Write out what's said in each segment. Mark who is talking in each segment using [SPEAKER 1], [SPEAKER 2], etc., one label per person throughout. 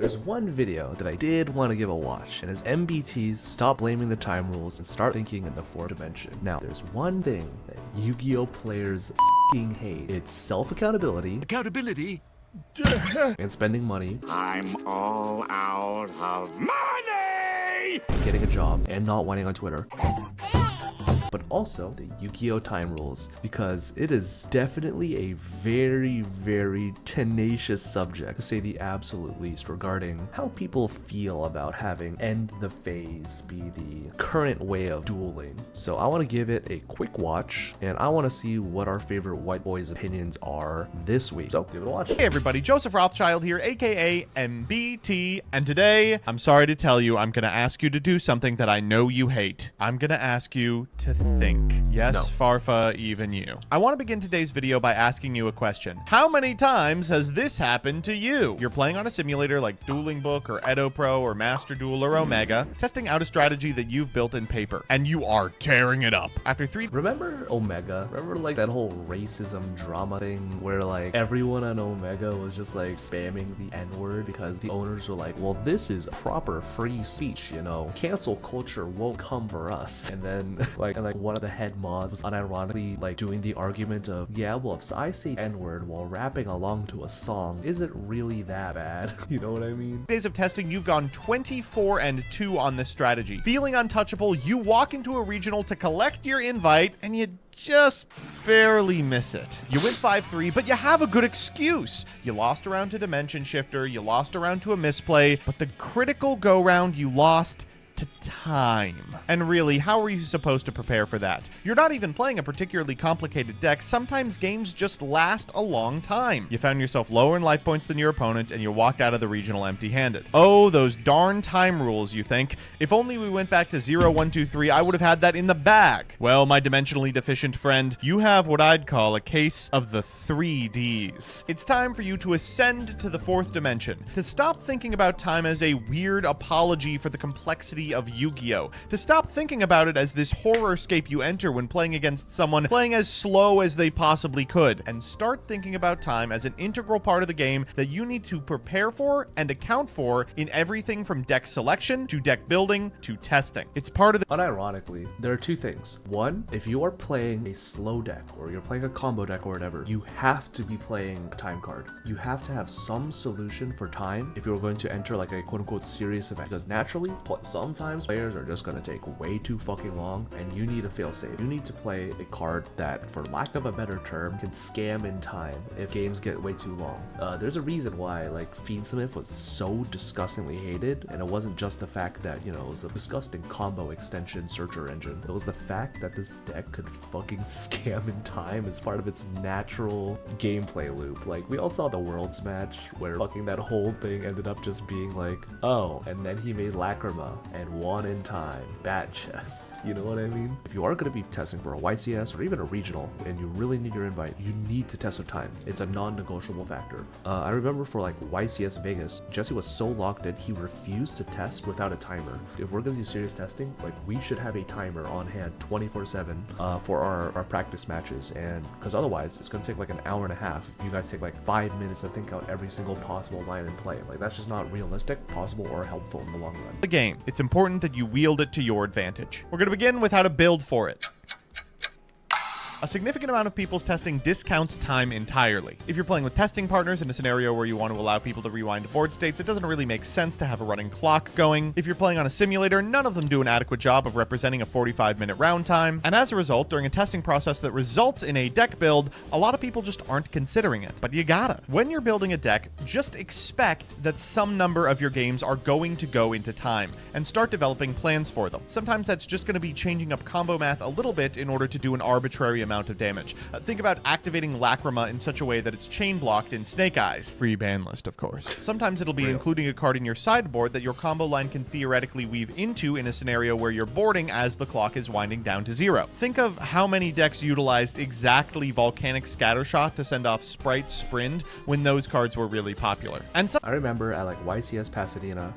[SPEAKER 1] There's one video that I did want to give a watch, and as MBTs stop blaming the time rules and start thinking in the fourth dimension. Now, there's one thing that Yu-Gi-Oh players f***ing hate. It's self-accountability.
[SPEAKER 2] Accountability?
[SPEAKER 1] And spending money.
[SPEAKER 2] I'm all out of money!
[SPEAKER 1] Getting a job and not whining on Twitter. But also the Yu-Gi-Oh time rules, because it is definitely a very, very tenacious subject, to say the absolute least, regarding how people feel about having end the phase be the current way of dueling. So I want to give it a quick watch, and I want to see what our favorite white boys' opinions are this week. So give it a watch.
[SPEAKER 3] Hey everybody, Joseph Rothschild here, aka MBT, and today, I'm sorry to tell you, I'm gonna ask you to do something that I know you hate. I'm gonna ask you to think. Yes,
[SPEAKER 1] No.
[SPEAKER 3] Farfa, even you. I want to begin today's video by asking you a question. How many times has this happened to you? You're playing on a simulator like Dueling Book or Edo Pro or Master Duel or Omega, testing out a strategy that you've built in paper, and you are tearing it up. After
[SPEAKER 1] Remember Omega? Remember like that whole racism drama thing where like everyone on Omega was just like spamming the N-word because the owners were like, well, this is proper free speech, you know, cancel culture won't come for us. And then like one of the head mods was unironically like doing the argument of, yeah, well, if I say N-word while rapping along to a song, is it really that bad? You know what I mean?
[SPEAKER 3] days of testing, you've gone 24-2 on this strategy. Feeling untouchable, you walk into a regional to collect your invite, and you just barely miss it. You win 5-3, but you have a good excuse. You lost around to Dimension Shifter, you lost around to a misplay, but the critical go-round you lost to time. And really, how are you supposed to prepare for that? You're not even playing a particularly complicated deck. Sometimes games just last a long time. You found yourself lower in life points than your opponent, and you walked out of the regional empty-handed. Oh, those darn time rules, you think. If only we went back to 0, 1, 2, 3, I would have had that in the bag. Well, my dimensionally deficient friend, you have what I'd call a case of the 3Ds. It's time for you to ascend to the fourth dimension, to stop thinking about time as a weird apology for the complexity of Yu-Gi-Oh! To stop thinking about it as this horrorscape you enter when playing against someone playing as slow as they possibly could, and start thinking about time as an integral part of the game that you need to prepare for and account for in everything from deck selection to deck building to testing. It's part of the—
[SPEAKER 1] Unironically, there are two things. One, if you are playing a slow deck or you're playing a combo deck or whatever, you have to be playing a time card. You have to have some solution for time if you're going to enter like a quote-unquote serious event, because naturally, sometimes players are just going to take way too fucking long, and you need a failsafe. You need to play a card that, for lack of a better term, can scam in time if games get way too long. There's a reason why like Fiendsmith was so disgustingly hated, and it wasn't just the fact that, you know, it was a disgusting combo extension searcher engine. It was the fact that this deck could fucking scam in time as part of its natural gameplay loop. Like, we all saw the Worlds match where fucking that whole thing ended up just being like, oh, and then he made Lacrima and won in time. Bad chess. You know what I mean? If you are going to be testing for a YCS or even a regional and you really need your invite, you need to test with time. It's a non-negotiable factor. I remember for like YCS Vegas, Jesse was so locked in, he refused to test without a timer. If we're going to do serious testing, like, we should have a timer on hand 24/7 for our practice matches, and because otherwise it's going to take like an hour and a half if you guys take like 5 minutes to think out every single possible line and play. Like, that's just not realistic, possible, or helpful in the long run.
[SPEAKER 3] the game. It's important that you wield it to your advantage. We're going to begin with how to build for it. A significant amount of people's testing discounts time entirely. If you're playing with testing partners in a scenario where you want to allow people to rewind board states, it doesn't really make sense to have a running clock going. If you're playing on a simulator, none of them do an adequate job of representing a 45-minute round time, and as a result, during a testing process that results in a deck build, a lot of people just aren't considering it. But you gotta. When you're building a deck, just expect that some number of your games are going to go into time, and start developing plans for them. Sometimes that's just going to be changing up combo math a little bit in order to do an arbitrary amount of damage. Think about activating Lacrima in such a way that it's chain blocked in Snake Eyes. Free ban list, of course. Sometimes it'll be including a card in your sideboard that your combo line can theoretically weave into in a scenario where you're boarding as the clock is winding down to 0. Think of how many decks utilized exactly Volcanic Scattershot to send off Sprite Sprint when those cards were really popular. And
[SPEAKER 1] I remember at like YCS Pasadena,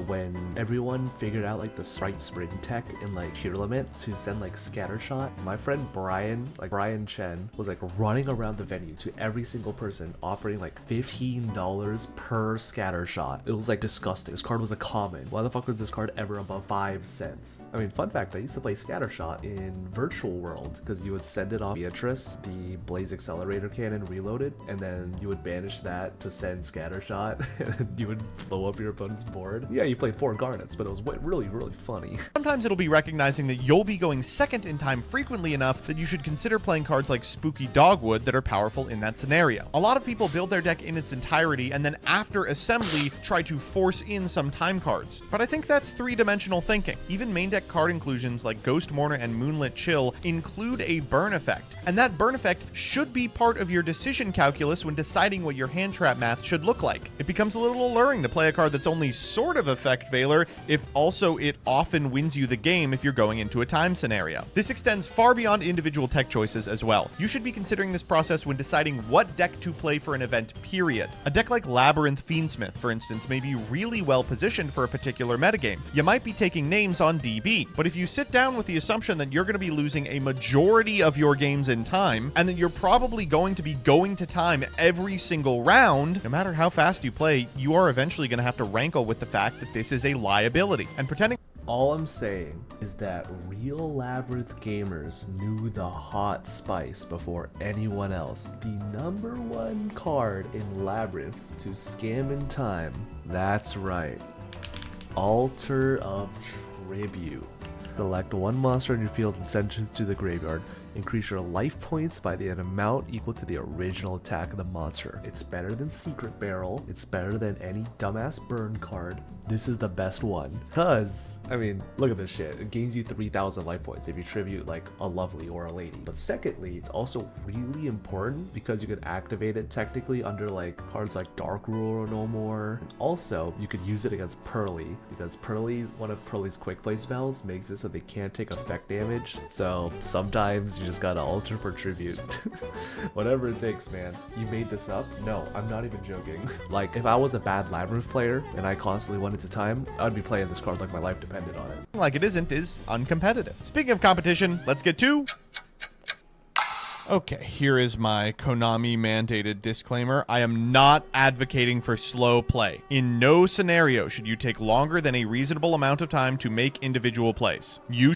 [SPEAKER 1] when everyone figured out like the Sprite Sprint tech in like Tier Limit to send like Scattershot. My friend Brian, like, Like Brian Chen was like running around the venue to every single person offering like $15 per scatter shot. It was like disgusting. This card was a common. Why the fuck was this card ever above 5 cents? I mean, fun fact, I used to play scatter shot in virtual world because you would send it off Beatrice, the Blaze Accelerator Cannon reloaded, and then you would banish that to send scatter shot and you would blow up your opponent's board. Yeah, you played 4 garnets, but it was really funny.
[SPEAKER 3] Sometimes it'll be recognizing that you'll be going second in time frequently enough that you should consider playing cards like Spooky Dogwood that are powerful in that scenario. A lot of people build their deck in its entirety and then after assembly try to force in some time cards. But I think that's 3-dimensional thinking. Even main deck card inclusions like Ghost Mourner and Moonlit Chill include a burn effect, and that burn effect should be part of your decision calculus when deciding what your hand trap math should look like. It becomes a little alluring to play a card that's only sort of effect veiler if also it often wins you the game if you're going into a time scenario. This extends far beyond individual tech choices as well. You should be considering this process when deciding what deck to play for an event, period. A deck like Labyrinth Fiendsmith, for instance, may be really well positioned for a particular metagame. You might be taking names on DB, but if you sit down with the assumption that you're going to be losing a majority of your games in time, and that you're probably going to be going to time every single round, no matter how fast you play, you are eventually going to have to rankle with the fact that this is a liability. And pretending
[SPEAKER 1] All I'm saying is that real Labyrinth gamers knew the hot spice before anyone else. The #1 card in Labyrinth to scam in time. That's right. Altar of Tribute. Select 1 monster in your field and send it to the graveyard. Increase your life points by the amount equal to the original attack of the monster. It's better than Secret Barrel. It's better than any dumbass burn card. This is the best one. Cause, I mean, look at this shit. It gains you 3,000 life points if you tribute like a lovely or a lady. But secondly, it's also really important because you could activate it technically under like cards like Dark Ruler No More. And also, you could use it against Pearly because Pearly, one of Pearly's quick play spells, makes it so they can't take effect damage. So sometimes you just gotta alter for tribute. Whatever it takes, man. You made this up? No, I'm not even joking. Like, if I was a bad Labyrinth player and I constantly wanted to time, I'd be playing this card like my life depended on it.
[SPEAKER 3] like it isn't is uncompetitive. Speaking of competition, let's get to... Okay, here is my Konami mandated disclaimer. I am not advocating for slow play. In no scenario should you take longer than a reasonable amount of time to make individual plays. You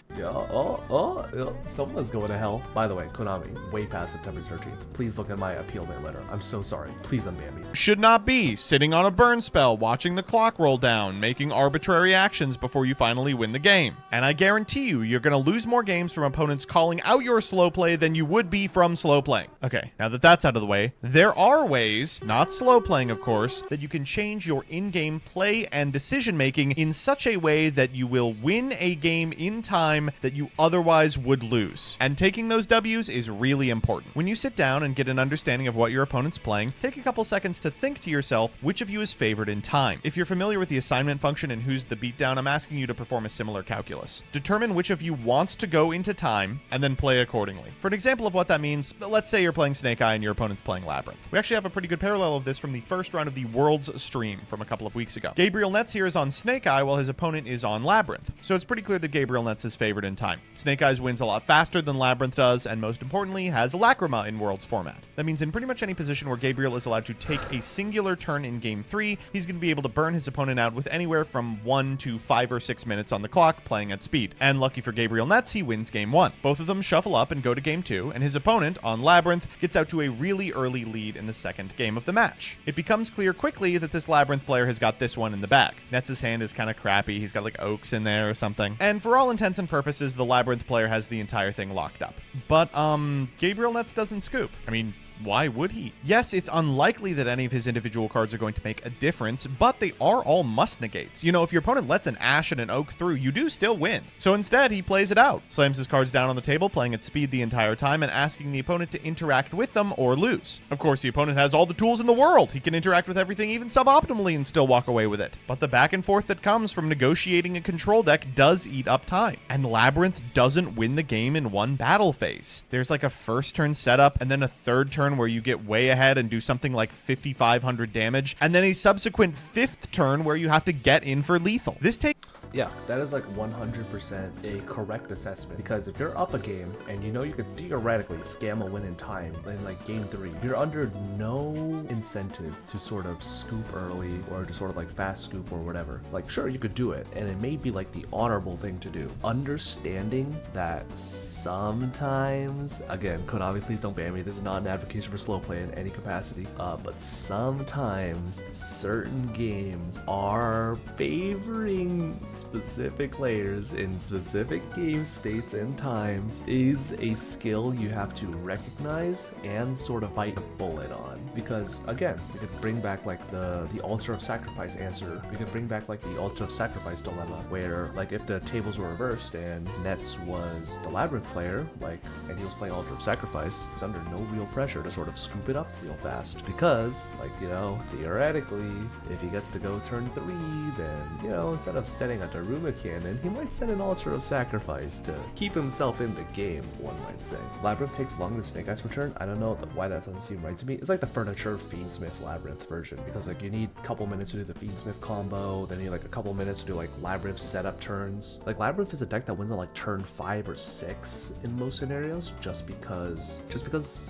[SPEAKER 1] Someone's going to hell. By the way, Konami, way past September 13th. Please look at my appealment letter. I'm so sorry. Please unban me.
[SPEAKER 3] should not be sitting on a burn spell, watching the clock roll down, making arbitrary actions before you finally win the game. And I guarantee you, you're going to lose more games from opponents calling out your slow play than you would be from slow playing. Okay, now that that's out of the way, there are ways, not slow playing of course, that you can change your in-game play and decision making in such a way that you will win a game in time that you otherwise would lose. And taking those W's is really important. When you sit down and get an understanding of what your opponent's playing, take a couple seconds to think to yourself which of you is favored in time. If you're familiar with the assignment function and who's the beatdown, I'm asking you to perform a similar calculus. Determine which of you wants to go into time and then play accordingly. For an example of what that means, let's say you're playing Snake Eye and your opponent's playing Labyrinth. We actually have a pretty good parallel of this from the first round of the Worlds stream from a couple of weeks ago. Gabriel Netz here is on Snake Eye while his opponent is on Labyrinth. So it's pretty clear that Gabriel Netz is favored in time. Snake Eyes wins a lot faster than Labyrinth does, and most importantly, has Lacrima in Worlds format. That means in pretty much any position where Gabriel is allowed to take a singular turn in Game 3, he's going to be able to burn his opponent out with anywhere from 1 to 5 or 6 minutes on the clock, playing at speed. And lucky for Gabriel Netz, he wins Game 1. Both of them shuffle up and go to Game 2, and his opponent, on Labyrinth, gets out to a really early lead in the second game of the match. It becomes clear quickly that this Labyrinth player has got this one in the bag. Netz's hand is kind of crappy, he's got like oaks in there or something. And for all intents and purposes, the Labyrinth player has the entire thing locked up. But, Gabriel Netz doesn't scoop. I mean, why would he? Yes, it's unlikely that any of his individual cards are going to make a difference, but they are all must negates. You know, if your opponent lets an Ash and an Oak through, you do still win. So instead, he plays it out, slams his cards down on the table, playing at speed the entire time and asking the opponent to interact with them or lose. Of course, the opponent has all the tools in the world. He can interact with everything even suboptimally and still walk away with it. But the back and forth that comes from negotiating a control deck does eat up time. And Labyrinth doesn't win the game in one battle phase. There's like a first turn setup and then a third turn where you get way ahead and do something like 5,500 damage, and then a subsequent fifth turn where you have to get in for lethal. This takes...
[SPEAKER 1] Yeah, that is like 100% a correct assessment, because if you're up a game and you know you could theoretically scam a win in time in like game 3, you're under no incentive to sort of scoop early or to sort of like fast scoop or whatever. Like, sure, you could do it and it may be like the honorable thing to do. Understanding that sometimes, again, Konami, please don't ban me, this is not an advocacy for slow play in any capacity, but sometimes certain games are favoring specific players in specific game states and times is a skill you have to recognize and sort of bite a bullet on. Because again, we could bring back like the altar of sacrifice answer. We could bring back like the altar of sacrifice dilemma, where like if the tables were reversed and Nets was the labyrinth player, like, and he was playing altar of sacrifice, he's under no real pressure to sort of scoop it up real fast, because like, you know, theoretically, if he gets to go turn 3, then, you know, instead of setting a Daruma cannon, he might set an altar of sacrifice to keep himself in the game, one might say. Labyrinth takes long to Snake Eyes return. I don't know why that doesn't seem right to me. It's like the furniture Fiendsmith Labyrinth version, because like you need a couple minutes to do the Fiendsmith combo, then you need like a couple minutes to do like Labyrinth setup turns. Like Labyrinth is a deck that wins on like turn 5 or 6 in most scenarios, just because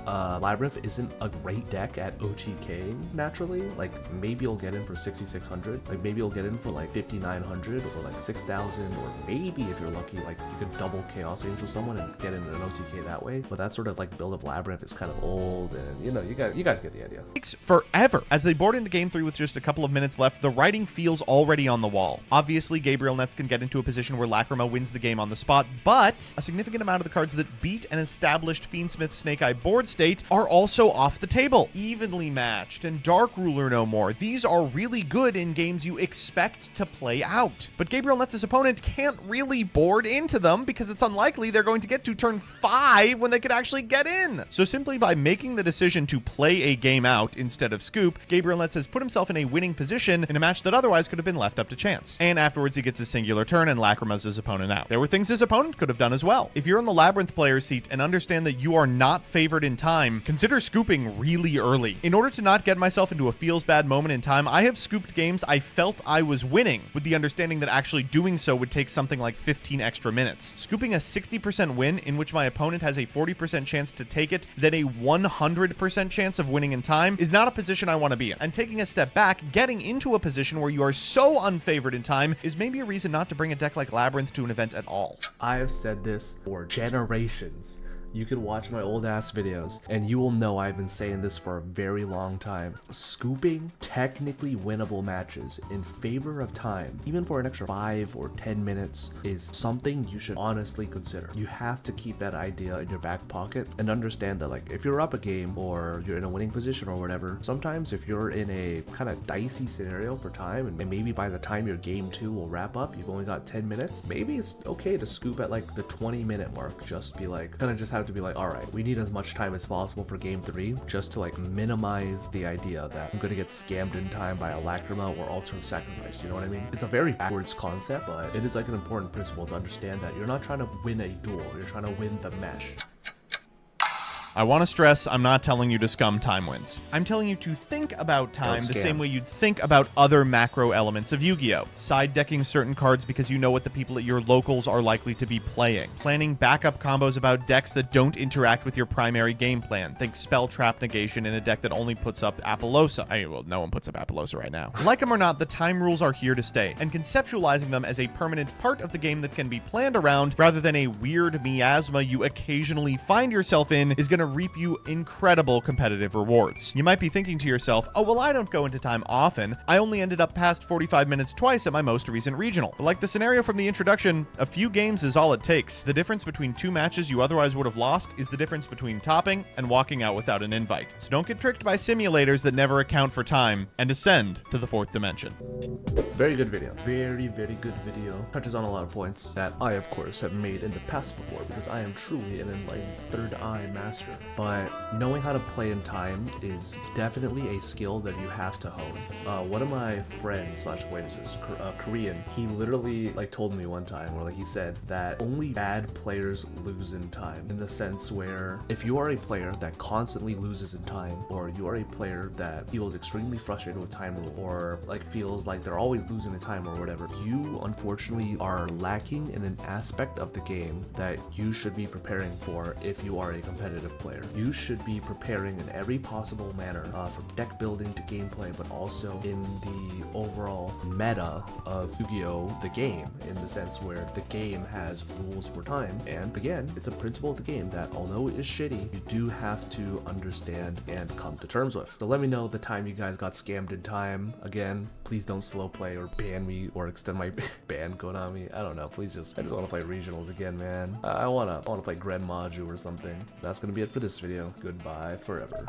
[SPEAKER 1] Labyrinth isn't a great deck at OTK naturally. Like maybe you'll get in for 6,600, like maybe you'll get in for like 5,900 or like 6,000, or maybe if you're lucky, like you can double Chaos Angel someone and get in an OTK that way. But that sort of like build of Labyrinth is kind of old, and you know, you guys get the idea.
[SPEAKER 3] It takes forever. As they board into game 3 with just a couple of minutes left, the writing feels already on the wall. Obviously, Gabriel Nets can get into a position where Lacrima wins the game on the spot, but a significant amount of the cards that beat an established Fiendsmith Snake Eye board state are also off the table. Evenly Matched and Dark Ruler no more. These are really good in games you expect to play out. But Gabriel Nets' opponent can't really board into them because it's unlikely they're going to get to turn 5 when they could actually get in. So simply by making the decision to play a game out instead of scoop, Gabriel Nets has put himself in a winning position in a match that otherwise could have been left up to chance. And afterwards he gets a singular turn and Lacrimas his opponent out. There were things his opponent could have done as well. If you're in the Labyrinth player's seat and understand that you are not favored in time, consider scooping really early. In order to not get myself into a feels bad moment in time, I have scooped games I felt I was winning, with the understanding that actually doing so would take something like 15 extra minutes. Scooping a 60% win in which my opponent has a 40% chance to take it, then a 100% chance of winning in time, is not a position I want to be in. And taking a step back, getting into a position where you are so unfavored in time is maybe a reason not to bring a deck like Labyrinth to an event at all.
[SPEAKER 1] I have said this for generations. You can watch my old ass videos and you will know I've been saying this for a very long time. Scooping technically winnable matches in favor of time, even for an extra 5 or 10 minutes, is something you should honestly consider. You have to keep that idea in your back pocket and understand that, like, if you're up a game or you're in a winning position or whatever, sometimes if you're in a kind of dicey scenario for time, and maybe by the time your game 2 will wrap up, you've only got 10 minutes, maybe it's okay to scoop at like the 20-minute mark. Just be like, kind of just have to be like, all right, we need as much time as possible for game 3, just to like minimize the idea that I'm gonna get scammed in time by a Lacrima or altar of sacrifice. You know what I mean? It's a very backwards concept, but it is like an important principle to understand that you're not trying to win a duel, you're trying to win the mesh.
[SPEAKER 3] I want to stress, I'm not telling you to scum time wins. I'm telling you to think about time the
[SPEAKER 1] scam.
[SPEAKER 3] same way you'd think about other macro elements of Yu-Gi-Oh! Side decking certain cards because you know what the people at your locals are likely to be playing. Planning backup combos about decks that don't interact with your primary game plan. Think Spell Trap Negation in a deck that only puts up Apollosa. Well, no one puts up Apollosa right now. Like them or not, the time rules are here to stay, and conceptualizing them as a permanent part of the game that can be planned around, rather than a weird miasma you occasionally find yourself in, is going to reap you incredible competitive rewards. You might be thinking to yourself, oh, well, I don't go into time often. I only ended up past 45 minutes twice at my most recent regional. But like the scenario from the introduction, a few games is all it takes. The difference between 2 matches you otherwise would have lost is the difference between topping and walking out without an invite. So don't get tricked by simulators that never account for time, and ascend to the 4th dimension.
[SPEAKER 1] Very good video. Very, very good video. Touches on a lot of points that I, of course, have made in the past before, because I am truly an enlightened third eye master. future. But knowing how to play in time is definitely a skill that you have to hone. One of my friends slash acquaintances, Korean, he literally like told me one time, or like he said that only bad players lose in time, in the sense where if you are a player that constantly loses in time, or you are a player that feels extremely frustrated with time rule, or like feels like they're always losing in time or whatever, you unfortunately are lacking in an aspect of the game that you should be preparing for if you are a competitive player. You should be preparing in every possible manner, from deck building to gameplay, but also in the overall meta of Yu-Gi-Oh! The game, in the sense where the game has rules for time. And again, it's a principle of the game that although it is shitty, you do have to understand and come to terms with. So let me know the time you guys got scammed in time. Again, please don't slow play or ban me or extend my ban Konami. I don't know. Please just, I just want to play regionals again, man. I wanna play Grand Maju or something. That's gonna be it for this video. Goodbye forever.